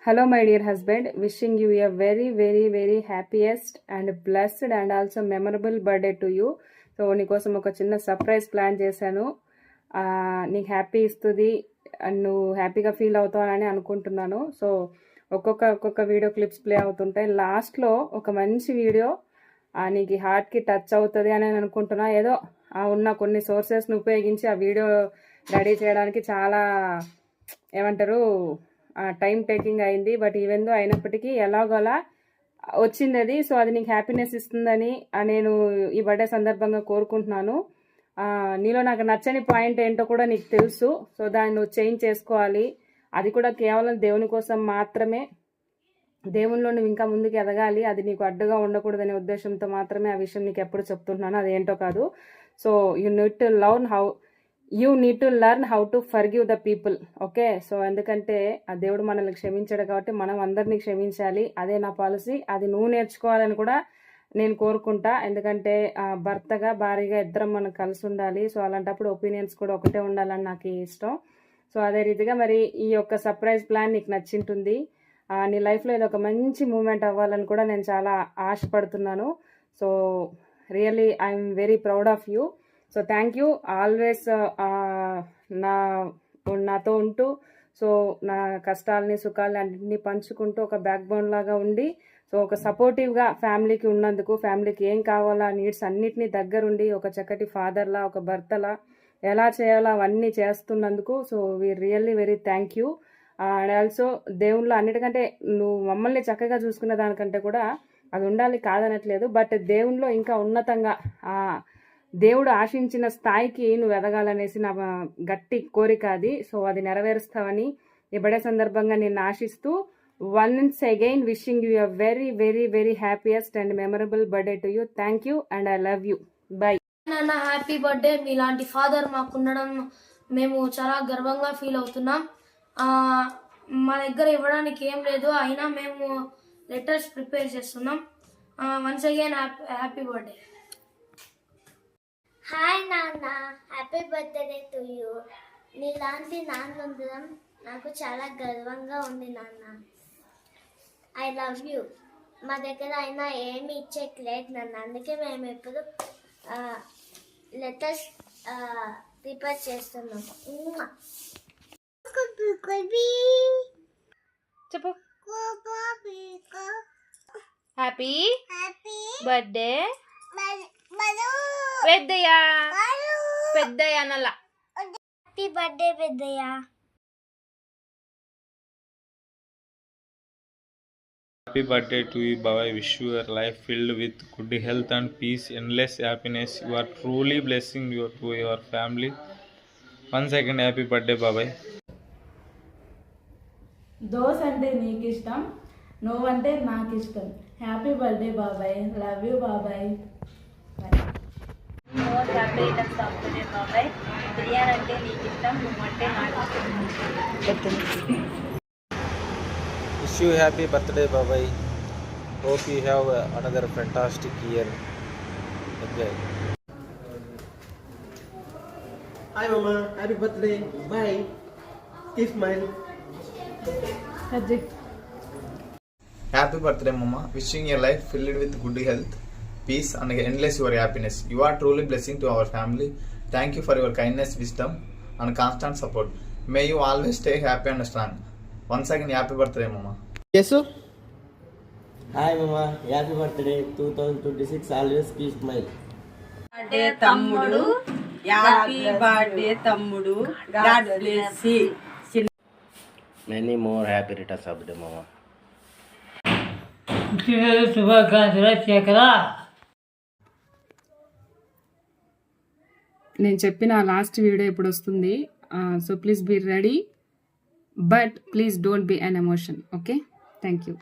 Hello, my dear husband. Wishing you a very, very, very happiest and blessed and also memorable birthday to you. So నీకోసం ఒక చిన్న surprise plan చేశాను. నీకు happy ఇస్తుంది and నువ్వు హ్యాపీగా ఫీల్ అవుతావని అనుకుంటున్నాను. సో ఒక్కొక్క వీడియో క్లిప్స్ ప్లే అవుతుంటాయి. లాస్ట్లో ఒక మంచి వీడియో నీకు హార్ట్కి టచ్ అవుతుంది అని అనుకుంటున్నా. ఏదో ఉన్న కొన్ని సోర్సెస్ని ఉపయోగించి ఆ వీడియో రెడీ చేయడానికి చాలా ఏమంటారు టైం టేకింగ్ అయింది. బట్ ఈవెన్ అయినప్పటికీ ఎలాగోలా వచ్చింది అది. సో అది నీకు హ్యాపీనెస్ ఇస్తుందని నేను ఈ బర్త్డే సందర్భంగా కోరుకుంటున్నాను. నీలో నాకు నచ్చని పాయింట్ ఏంటో కూడా నీకు తెలుసు. సో దాన్ని నువ్వు చేంజ్ చేసుకోవాలి. అది కూడా కేవలం దేవుని కోసం మాత్రమే. దేవునిలో నువ్వు ఇంకా ముందుకు ఎదగాలి. అది నీకు అడ్డుగా ఉండకూడదనే ఉద్దేశంతో మాత్రమే ఆ విషయం నీకు ఎప్పుడు చెప్తున్నాను. అదేంటో కాదు. So you need to learn how to forgive the people. Okay, so ఎందుకంటే ఆ దేవుడు మనల్ని క్షమించాడు కాబట్టి మనం అందరినీ క్షమించాలి. అదే నా పాలసీ. అది నువ్వు నేర్చుకోవాలని కూడా నేను కోరుకుంటా. ఎందుకంటే భర్తగా భార్యగా ఇద్దరం మనం కలిసి ఉండాలి. సో అలాంటప్పుడు ఒపీనియన్స్ కూడా ఒకటే ఉండాలని నాకు ఇష్టం. సో అదే రీతిగా మరి ఈ యొక్క సర్ప్రైజ్ ప్లాన్ నీకు నచ్చింటుంది. నీ లైఫ్లో ఇది ఒక మంచి మూమెంట్ అవ్వాలని కూడా నేను చాలా ఆశపడుతున్నాను. So really I'm very proud of you. So thank you always నాతో ఉంటూ, సో నా కష్టాలని సుఖాలని అన్నింటినీ పంచుకుంటూ ఒక బ్యాక్ బోన్ లాగా ఉండి, సో ఒక సపోర్టివ్గా ఫ్యామిలీకి ఉన్నందుకు, ఫ్యామిలీకి ఏం కావాలా నీడ్స్ అన్నిటినీ దగ్గరుండి ఒక చక్కటి ఫాదర్లా ఒక భర్తలా ఎలా చేయాలో అవన్నీ చేస్తున్నందుకు so we really very thank you. And also దేవుళ్ళు అన్నిటికంటే నువ్వు మమ్మల్ని చక్కగా చూసుకున్న దానికంటే కూడా అది ఉండాలి కాదనట్లేదు. బట్ దేవునిలో ఇంకా ఉన్నతంగా దేవుడు ఆశించిన స్థాయికి నువ్వు ఎదగాలనేసి నా గట్టి కోరిక అది. సో అది నెరవేరుస్తావని ఈ బర్త్డే సందర్భంగా నేను ఆశిస్తూ once again wishing you a very very very happiest and memorable birthday to you. Thank you and I love you. By. నాన్న హ్యాపీ బర్త్డే. మీలాంటి ఫాదర్ మాకు ఉండడం మేము చాలా గర్వంగా ఫీల్ అవుతున్నాం. మా దగ్గర ఇవ్వడానికి ఏం లేదు, అయినా మేము లెటర్స్ ప్రిపేర్ చేస్తున్నాం. Once again happy birthday. Hi నాన్న, హ్యాపీ బర్త్డే టు యూ. నీలాంటి నాన్న ఉండడం నాకు చాలా గర్వంగా ఉంది నాన్న. I love you. మా దగ్గర అయినా ఏమి ఇచ్చేయలేదు నాన్న, అందుకే మేము ఇప్పుడు లెటర్స్ ప్రిపేర్ చేస్తున్నాం. చెప్పు. హ్యాపీ బర్త్డే పెద్దయ్య. పెద్దయ్య నల్ల happy birthday Peddayya. Happy birthday to you, Baba. I wish you your life filled with good health and peace, endless happiness. You are truly blessing to your family. Once again, happy birthday, Baba. Those అంటే నీకు ఇష్టం, నువ్వంటే నాకు ఇష్టం. Happy birthday బాబాయ్. Love you బాబాయ్. Happy returns of the day బాబాయ్. బిర్యానీ అంటే నీకు ఇష్టం, నువ్వంటే నాకు ఇష్టం. Wish you happy birthday, Babai. Hope you have another fantastic year. Enjoy. Hi Mama, happy birthday. Bye. Kiss smile. Happy birthday, Mama. Wishing your life filled with good health, peace, and endless your happiness. You are truly blessing to our family. Thank you for your kindness, wisdom, and constant support. May you always stay happy and strong. Once again, happy birthday, Mama. Yes, sir. Hi Mama, happy birthday 2026. Always keep smile. Birthday తమ్ముడు, happy birthday తమ్ముడు. God bless you. Many more happy returns of the day, Mama. శుభాకాంక్షలు శేఖరా. నేను చెప్పిన last video ఇప్పుడు వస్తుంది. So please be ready, but please don't be an emotion. Okay, thank you.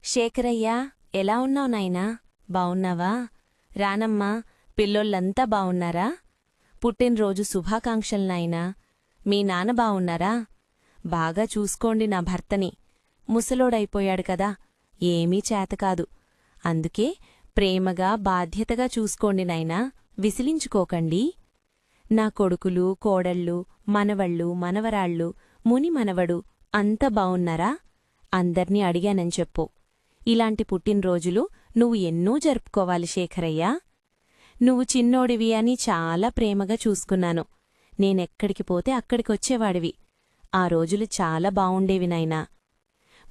Shekharayya, ఎలా ఉన్నావు నాయనా? బావున్నావా? రానమ్మా, పిల్లోళ్ళంతా బావున్నారా? పుట్టినరోజు శుభాకాంక్షలు నాయనా. మీ నాన్న బావున్నారా? బాగా చూసుకోండి నా భర్తని. ముసలోడైపోయాడు కదా, ఏమీ చేతకాదు. అందుకే ప్రేమగా బాధ్యతగా చూసుకోండి నాయనా, విసిలించుకోకండి. నా కొడుకులు కోడళ్ళు మనవళ్ళు మనవరాళ్ళు ముని మనవడు అంత బావున్నారా? అందర్నీ అడిగానని చెప్పు. ఇలాంటి పుట్టినరోజులు నువ్వు ఎన్నో జరుపుకోవాలి శేఖరయ్యా. నువ్వు చిన్నోడివి అని చాలా ప్రేమగా చూసుకున్నాను. నేనెక్కడికి పోతే అక్కడికొచ్చేవాడివి. ఆ రోజులు చాలా బావుండేవి నాయనా.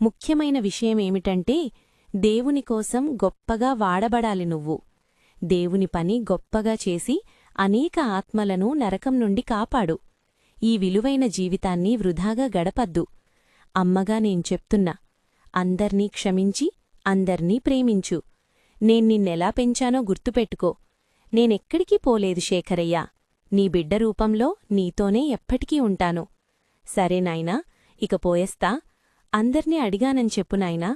ముఖ్యమైన విషయమేమిటంటే దేవుని కోసం గొప్పగా వాడబడాలి నువ్వు. దేవుని పని గొప్పగా చేసి అనేక ఆత్మలను నరకం నుండి కాపాడు. ఈ విలువైన జీవితాన్ని వృధాగా గడపద్దు. అమ్మగా నేను చెప్తున్నా, అందర్నీ క్షమించి అందర్నీ ప్రేమించు. నిన్నెలా పెంచానో గుర్తుపెట్టుకో. నేనెక్కడికి పోలేదు శేఖరయ్యా. నీ బిడ్డ రూపంలో నీతోనే ఎప్పటికీ ఉంటాను. సరే నాయనా, ఇక పోయేస్తా. అందర్నీ అడిగానని చెప్పు నాయనా.